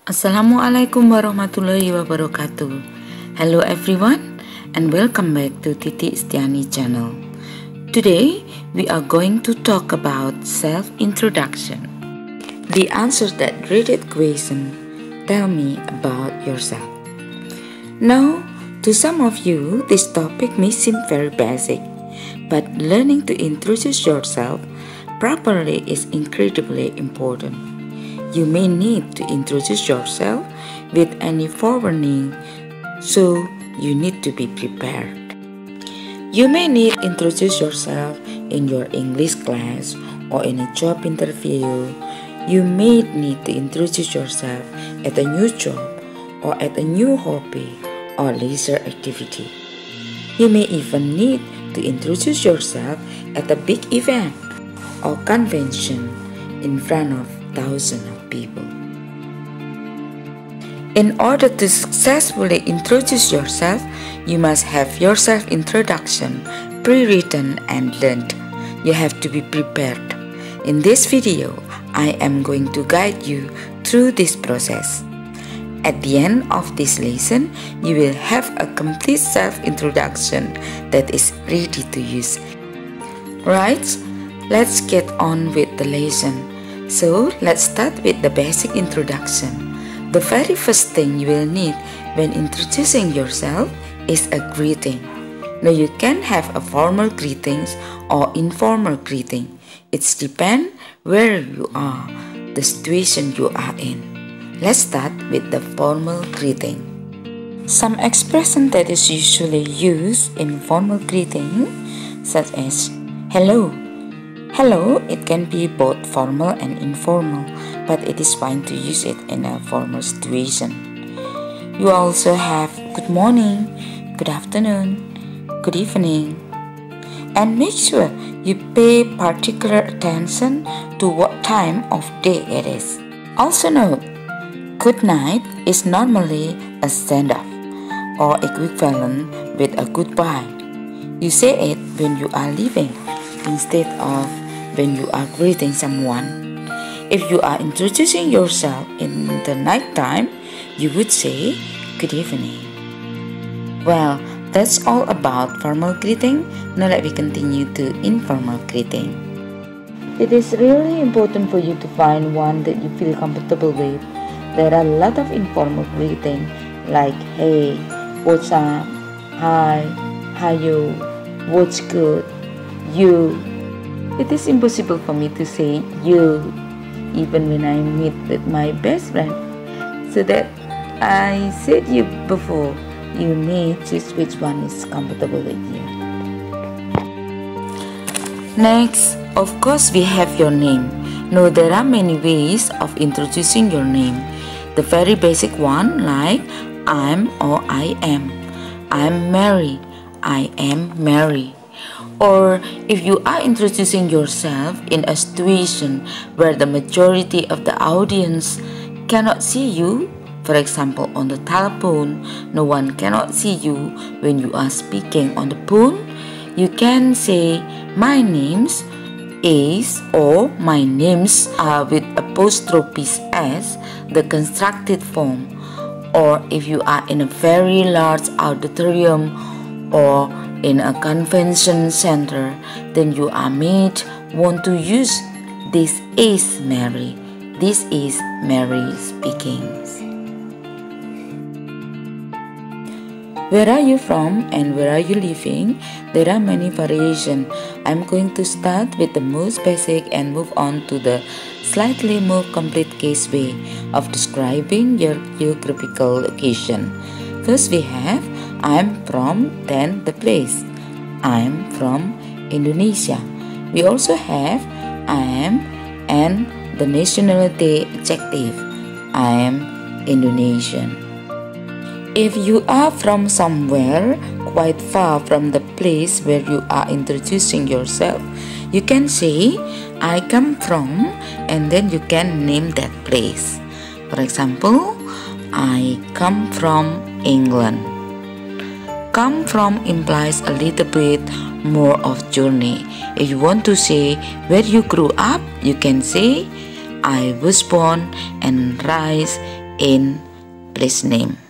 Assalamualaikum warahmatullahi wabarakatuh. Hello everyone and welcome back to Titi Istiani channel. Today we are going to talk about self-introduction. The answer that dreaded question, tell me about yourself. Now, to some of you this topic may seem very basic, but learning to introduce yourself properly is incredibly important. You may need to introduce yourself with any forewarning, so you need to be prepared. You may need to introduce yourself in your English class or in a job interview. You may need to introduce yourself at a new job or at a new hobby or leisure activity. You may even need to introduce yourself at a big event or convention in front of thousands of people. In order to successfully introduce yourself, you must have your self-introduction pre-written and learned. You have to be prepared. In this video, I am going to guide you through this process. At the end of this lesson, you will have a complete self-introduction that is ready to use. Right? Let's get on with the lesson. So, let's start with the basic introduction. The very first thing you will need when introducing yourself is a greeting. Now, you can have a formal greetings or informal greeting. It's depends where you are, the situation you are in. Let's start with the formal greeting. Some expression that is usually used in formal greeting, such as hello. Hello, it can be both formal and informal, but it is fine to use it in a formal situation. You also have good morning, good afternoon, good evening, and make sure you pay particular attention to what time of day it is. Also note, good night is normally a send-off or equivalent with a goodbye. You say it when you are leaving instead of when you are greeting someone. If you are introducing yourself in the night time, you would say good evening. Well, that's all about formal greeting. Now let me continue to informal greeting. It is really important for you to find one that you feel comfortable with. There are a lot of informal greeting like hey, what's up, hi, hayo, what's good, you. It is impossible for me to say you even when I meet with my best friend. So that I said you before, you may choose which one is comfortable with you. Next, of course, we have your name. Now, there are many ways of introducing your name. The very basic one like I'm or I am. I'm Mary. I am Mary. Or if you are introducing yourself in a situation where the majority of the audience cannot see you, for example on the telephone, no one cannot see you when you are speaking on the phone, you can say my name's is or my names are with apostrophes s, the constructed form. Or if you are in a very large auditorium or in a convention center, then you are made want to use this is Mary. This is Mary speaking. Where are you from and where are you living? There are many variations. I'm going to start with the most basic and move on to the slightly more complete case way of describing your geographical location. First we have I'm from, then the place. I'm from Indonesia. We also have I am and the nationality adjective. I am Indonesian. If you are from somewhere quite far from the place where you are introducing yourself, you can say I come from and then you can name that place. For example, I come from England. Come from implies a little bit more of journey. If you want to say where you grew up, you can say I was born and raised in place name.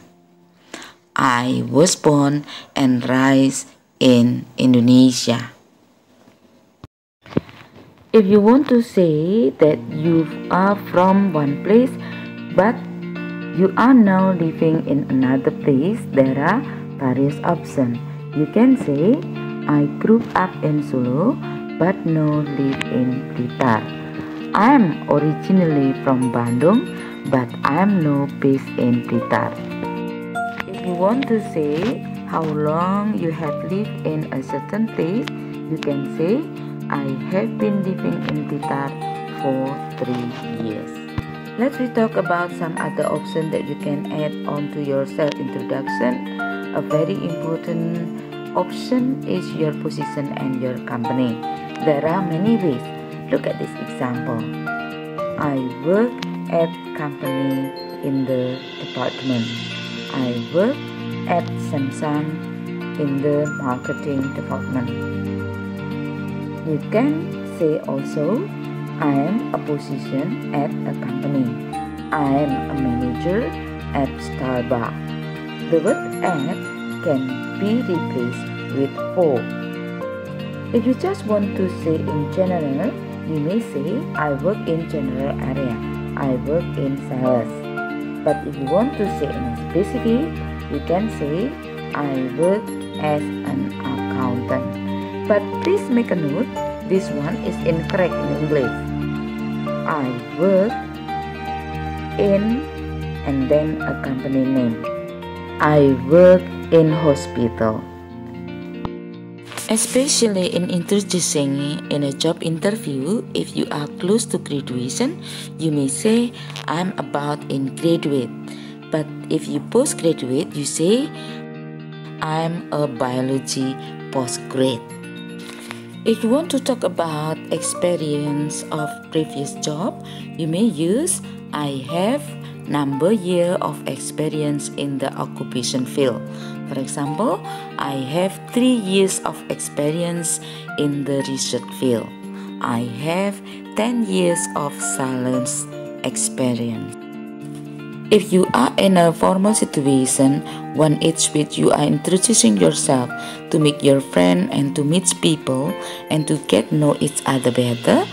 I was born and raised in Indonesia. If you want to say that you are from one place but you are now living in another place, there are various options. You can say, I grew up in Solo but now live in Blitar. I am originally from Bandung but I am now based in Blitar. If you want to say how long you have lived in a certain place, you can say, I have been living in Blitar for 3 years. Let's talk about some other options that you can add on to your self-introduction. A very important option is your position and your company. There are many ways. Look at this example. I work at company in the department. I work at Samsung in the marketing department. You can say also, I am a position at a company. I am a manager at Starbucks. The word at can be replaced with for. If you just want to say in general, you may say, I work in general area. I work in sales. But if you want to say in specific, you can say, I work as an accountant. But please make a note, this one is incorrect in English. I work in and then a company name. I work in hospital. Especially in introducing in a job interview, if you are close to graduation, you may say, I'm about in graduate. But if you postgraduate, you say, I'm a biology postgrad. If you want to talk about experience of previous job, you may use I have number year of experience in the occupation field. For example, I have 3 years of experience in the research field. I have 10 years of science experience. If you are in a formal situation, one is which you are introducing yourself to make your friend and to meet people and to get know each other better,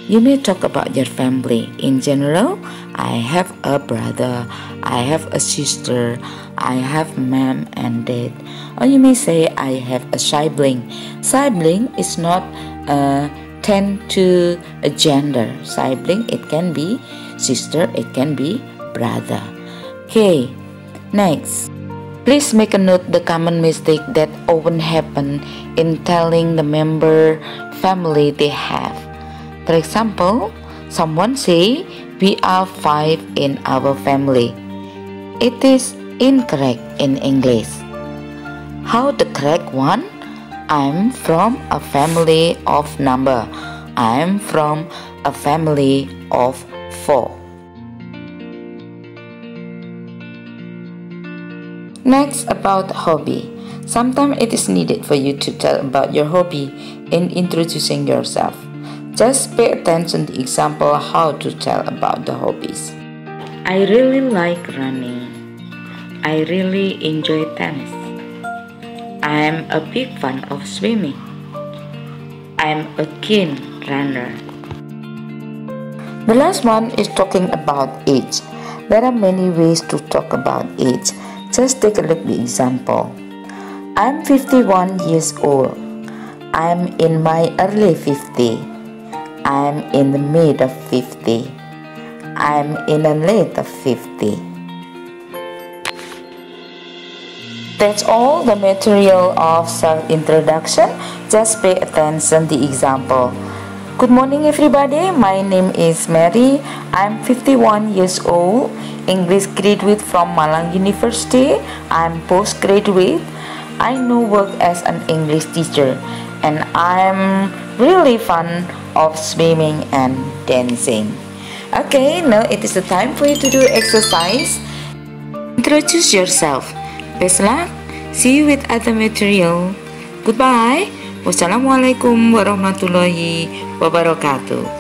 you may talk about your family. In general, I have a brother, I have a sister, I have mom and dad. Or you may say I have a sibling. Sibling is not tend to a gender. Sibling, it can be sister, it can be brother. Okay, next. Please make a note the common mistake that often happen in telling the member family they have. For example, someone say, we are 5 in our family. It is incorrect in English. How the correct one? I'm from a family of number. I'm from a family of 4. Next, about hobby. Sometimes it is needed for you to tell about your hobby in introducing yourself. Just pay attention to example how to tell about the hobbies. I really like running. I really enjoy tennis. I am a big fan of swimming. I am a keen runner. The last one is talking about age. There are many ways to talk about age. Just take a look at the example. I'm 51 years old. I'm in my early 50. I'm in the mid of 50. I'm in the late of 50. That's all the material of self-introduction. Just pay attention to the example. Good morning everybody, my name is Mary. I'm 51 years old, English graduate from Malang University. I'm postgraduate. I now work as an English teacher and I'm really fond of swimming and dancing. Okay, now it is the time for you to do exercise. Introduce yourself. Best luck. See you with other material. Goodbye. Wassalamualaikum warahmatullahi wabarakatuh.